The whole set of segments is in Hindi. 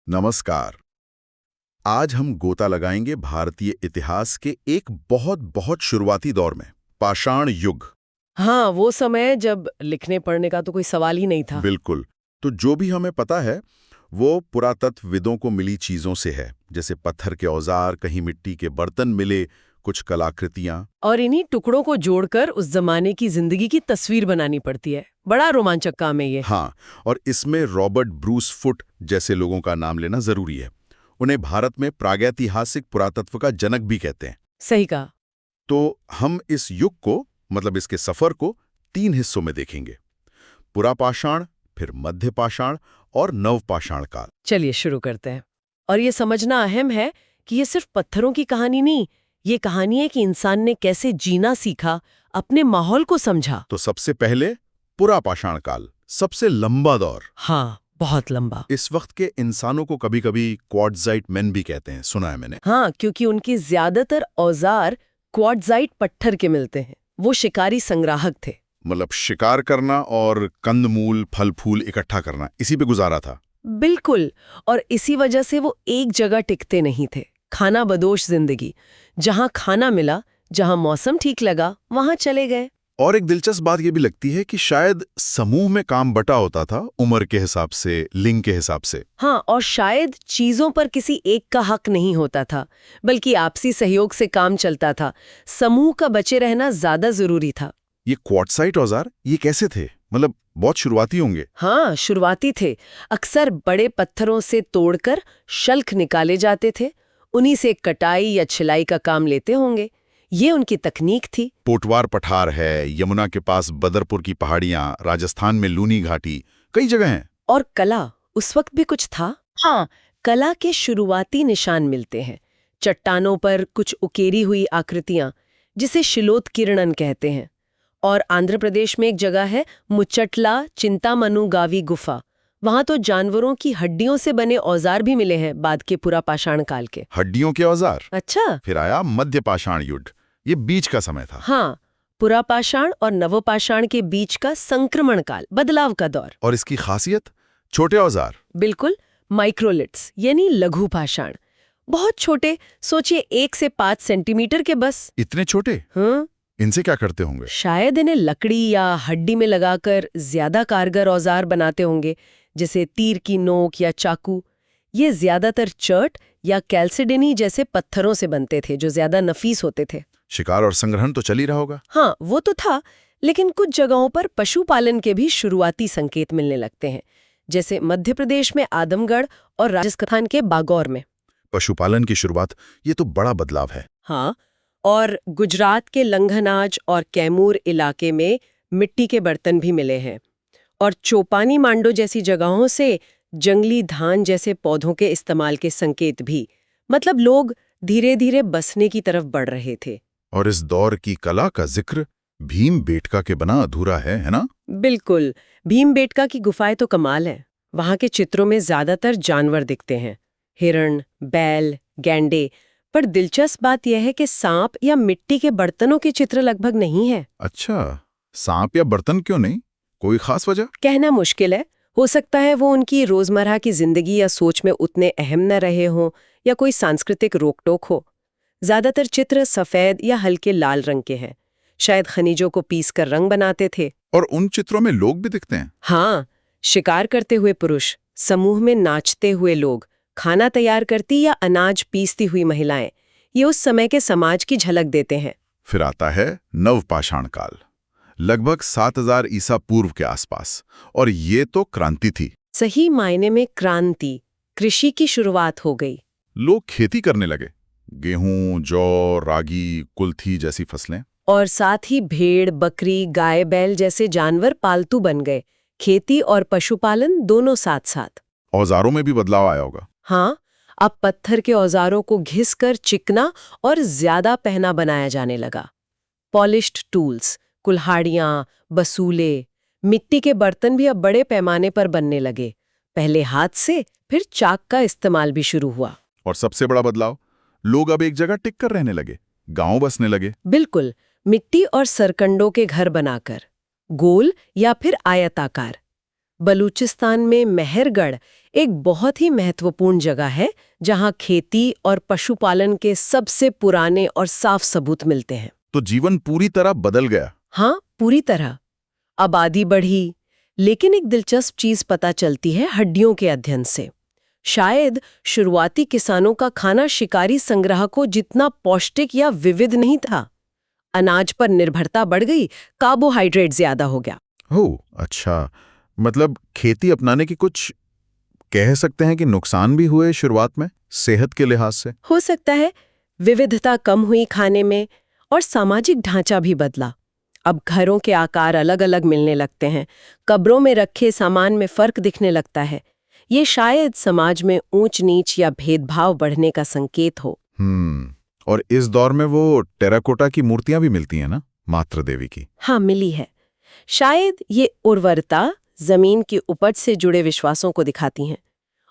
नमस्कार। आज हम गोता लगाएंगे भारतीय इतिहास के एक बहुत बहुत शुरुआती दौर में, पाषाण युग। हाँ, वो समय जब लिखने पढ़ने का तो कोई सवाल ही नहीं था। बिल्कुल। तो जो भी हमें पता है वो पुरातत्वविदों को मिली चीजों से है, जैसे पत्थर के औजार, कहीं मिट्टी के बर्तन मिले, कुछ कलाकृतियां। और इन्हीं टुकड़ों को जोड़कर उस जमाने की जिंदगी की तस्वीर बनानी पड़ती है। बड़ा रोमांचक काम है ये। हाँ, और इसमें रॉबर्ट ब्रूस फुट जैसे लोगों का नाम लेना जरूरी है। उन्हें भारत में प्रागैतिहासिक पुरातत्व का जनक भी कहते हैं। सही कहा। तो हम इस युग को, मतलब इसके सफर को, 3 हिस्सों में देखेंगे। पुरापाषाण, फिर मध्य पाषाण और नवपाषाण काल। चलिए शुरू करते हैं। और ये समझना अहम है कि ये सिर्फ पत्थरों की कहानी नहीं, ये कहानी है कि इंसान ने कैसे जीना सीखा, अपने माहौल को समझा। तो सबसे पहले पुरापाषाण काल, सबसे लंबा दौर। हाँ, बहुत लंबा। इस वक्त के इंसानों को कभी कभी क्वार्ट्जाइट मैन भी कहते हैं, सुना है मैंने। हाँ, क्योंकि उनके ज्यादातर औजार क्वार्ट्जाइट पत्थर के मिलते हैं। वो शिकारी संग्राहक थे। मतलब शिकार करना और कंदमूल फल फूल इकट्ठा करना, इसी पे गुजारा था। बिल्कुल। और इसी वजह से वो एक जगह टिकते नहीं थे। खाना बदोश जिंदगी। जहां खाना मिला, जहां मौसम ठीक लगा, वहां चले गए। और एक दिलचस्प बात यह भी लगती है कि शायद समूह में काम बटा होता था, उम्र के हिसाब से, लिंग के हिसाब से। हाँ, और शायद चीजों पर किसी एक का हक नहीं होता था, बल्कि आपसी सहयोग से काम चलता था। समूह का बचे रहना ज्यादा जरूरी था। ये क्वार्ट्जाइट औजार, ये कैसे थे? मतलब बहुत शुरुआती होंगे। हाँ, शुरुआती थे। अक्सर बड़े पत्थरों से तोड़कर शल्क निकाले जाते थे। उन्हीं से कटाई या छिलाई का काम लेते होंगे। ये उनकी तकनीक थी। पोटवार पठार है, यमुना के पास बदरपुर की पहाड़ियां, राजस्थान में लूनी घाटी, कई जगह हैं। और कला उस वक्त भी कुछ था। हाँ, कला के शुरुआती निशान मिलते हैं। चट्टानों पर कुछ उकेरी हुई आकृतियां, जिसे शिलोत्कीर्णन कहते हैं। और आंध्र प्रदेश में एक जगह है मुचट्ला चिंतामनुगावी गुफा। वहां तो जानवरों की हड्डियों से बने औजार भी मिले हैं, बाद के पुरापाषाण काल के। हड्डियों के औजार। अच्छा। फिर आया मध्य पाषाण युग, ये बीच का समय था। हाँ, पुरापाषाण और नवपाषाण के बीच का संक्रमण काल, बदलाव का दौर। और इसकी खासियत, छोटे औजार। बिल्कुल, माइक्रोलिट्स यानी लघु पाषाण। बहुत छोटे, सोचिए 1 से 5 सेंटीमीटर के बस। इतने छोटे? हाँ, इनसे क्या करते होंगे? शायद इन्हें लकड़ी या हड्डी में लगाकर ज्यादा कारगर औजार बनाते होंगे, जैसे तीर की नोक या चाकू। ये ज्यादातर चर्ट या कैल्सिडिनी जैसे पत्थरों से बनते थे, जो ज्यादा नफीस होते थे। शिकार और संग्रहण तो चल ही रहा होगा। हाँ, वो तो था, लेकिन कुछ जगहों पर पशुपालन के भी शुरुआती संकेत मिलने लगते हैं, जैसे मध्य प्रदेश में आदमगढ़ और राजस्थान के बागौर में। पशुपालन की शुरुआत, ये तो बड़ा बदलाव है। हाँ, और गुजरात के लंघनाज और कैमूर इलाके में मिट्टी के बर्तन भी मिले हैं। और चोपानी मांडो जैसी जगहों से जंगली धान जैसे पौधों के इस्तेमाल के संकेत भी। मतलब लोग धीरे धीरे बसने की तरफ बढ़ रहे थे। और इस दौर की कला का जिक्र भीमबेटका के बना अधूरा है ना? बिल्कुल, भीमबेटका की गुफाएं तो कमाल है। वहां के चित्रों में ज्यादातर जानवर दिखते हैं, हिरण, बैल, गैंडे। पर दिलचस्प बात यह है कि सांप या मिट्टी के बर्तनों के चित्र लगभग नहीं है। अच्छा, सांप या बर्तन क्यों नहीं? कोई खास वजह? कहना मुश्किल है। हो सकता है वो उनकी रोजमर्रा की जिंदगी या सोच में उतने अहम न रहे हों, या कोई सांस्कृतिक रोक-टोक हो। ज्यादातर चित्र सफेद या हल्के लाल रंग के हैं। शायद खनिजों को पीसकर रंग बनाते थे। और उन चित्रों में लोग भी दिखते हैं। हाँ, शिकार करते हुए पुरुष, समूह में नाचते हुए लोग, खाना तैयार करती या अनाज पीसती हुई महिलाएं। ये उस समय के समाज की झलक देते हैं। फिर आता है नवपाषाण काल, लगभग 7000 ईसा पूर्व के आसपास। और ये तो क्रांति थी। सही मायने में क्रांति। कृषि की शुरुआत हो गई। लोग खेती करने लगे, गेहूं, जौ, रागी, कुल्थी जैसी फसलें। और साथ ही भेड़, बकरी, गाय, बैल जैसे जानवर पालतू बन गए। खेती और पशुपालन दोनों साथ साथ। औजारों में भी बदलाव आया होगा। हाँ, अब पत्थर के औजारों को घिसकर चिकना और ज्यादा पहना बनाया जाने लगा। पॉलिश्ड टूल्स, कुल्हाड़ियां, बसूले, मिट्टी के बर्तन भी अब बड़े पैमाने पर बनने लगे। पहले हाथ से, फिर चाक का इस्तेमाल भी शुरू हुआ। और सबसे बड़ा बदलाव, लोग अब एक जगह टिक कर रहने लगे, गांव बसने लगे। बिल्कुल, मिट्टी और सरकंडों के घर बनाकर, गोल या फिर आयताकार। बलूचिस्तान में मेहरगढ़ एक बहुत ही महत्वपूर्ण जगह है जहां खेती और पशुपालन के सबसे पुराने और साफ सबूत मिलते हैं। तो जीवन पूरी तरह बदल गया। हाँ, पूरी तरह। आबादी बढ़ी, लेकिन एक दिलचस्प चीज पता चलती है हड्डियों के अध्ययन से। शायद शुरुआती किसानों का खाना शिकारी संग्राहकों जितना पौष्टिक या विविध नहीं था। अनाज पर निर्भरता बढ़ गई, कार्बोहाइड्रेट ज्यादा हो गया। ओह, अच्छा। मतलब खेती अपनाने की कुछ कह सकते हैं कि नुकसान भी हुए शुरुआत में, सेहत के लिहाज से। हो सकता है विविधता कम हुई खाने में, और सामाजिक ढांचा भी बदला। अब घरों के आकार अलग अलग मिलने लगते हैं, कब्रों में रखे सामान में फर्क दिखने लगता है। ये शायद समाज में ऊंच नीच या भेदभाव बढ़ने का संकेत हो। और इस दौर में वो टेराकोटा की मूर्तियां भी मिलती हैं ना, मातृ देवी की। हाँ, मिली है। शायद ये उर्वरता, जमीन की उपज से जुड़े विश्वासों को दिखाती हैं।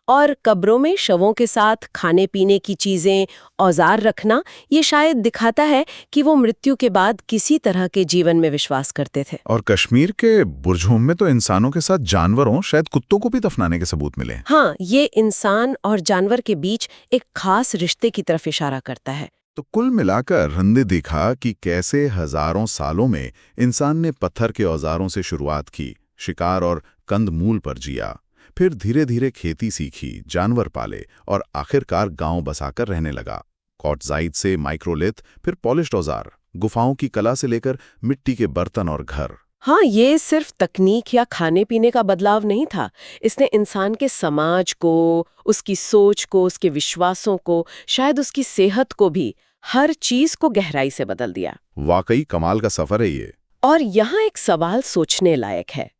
और कब्रों में शवों के साथ खाने पीने की चीजें, औजार रखना, ये शायद दिखाता है कि वो मृत्यु के बाद किसी तरह के जीवन में विश्वास करते थे। और कश्मीर के बुरजहोम में तो इंसानों के साथ जानवरों, शायद कुत्तों को भी दफनाने के सबूत मिले। हाँ, ये इंसान और जानवर के बीच एक खास रिश्ते की तरफ इशारा करता है। तो कुल मिलाकर हमने देखा कि कैसे हजारों सालों में इंसान ने पत्थर के औजारों से शुरुआत की, शिकार और कंदमूल पर जिया, फिर धीरे धीरे खेती सीखी, जानवर पाले और आखिरकार गांव बसाकर रहने लगा। क्वार्ट्जाइट से माइक्रोलिथ, फिर पॉलिश्ड औजार, गुफाओं की कला से लेकर मिट्टी के बर्तन और घर। हाँ, ये सिर्फ तकनीक या खाने पीने का बदलाव नहीं था। इसने इंसान के समाज को, उसकी सोच को, उसके विश्वासों को, शायद उसकी सेहत को भी, हर चीज को गहराई से बदल दिया। वाकई कमाल का सफर है ये। और यहाँ एक सवाल सोचने लायक है।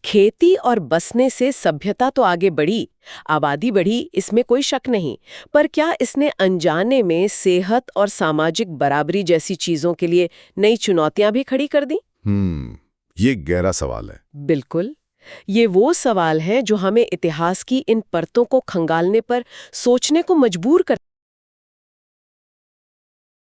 खेती और बसने से सभ्यता तो आगे बढ़ी, आबादी बढ़ी, इसमें कोई शक नहीं, पर क्या इसने अनजाने में सेहत और सामाजिक बराबरी जैसी चीजों के लिए नई चुनौतियां भी खड़ी कर दी? ये गहरा सवाल है। बिल्कुल। ये वो सवाल है जो हमें इतिहास की इन परतों को खंगालने पर सोचने को मजबूर कर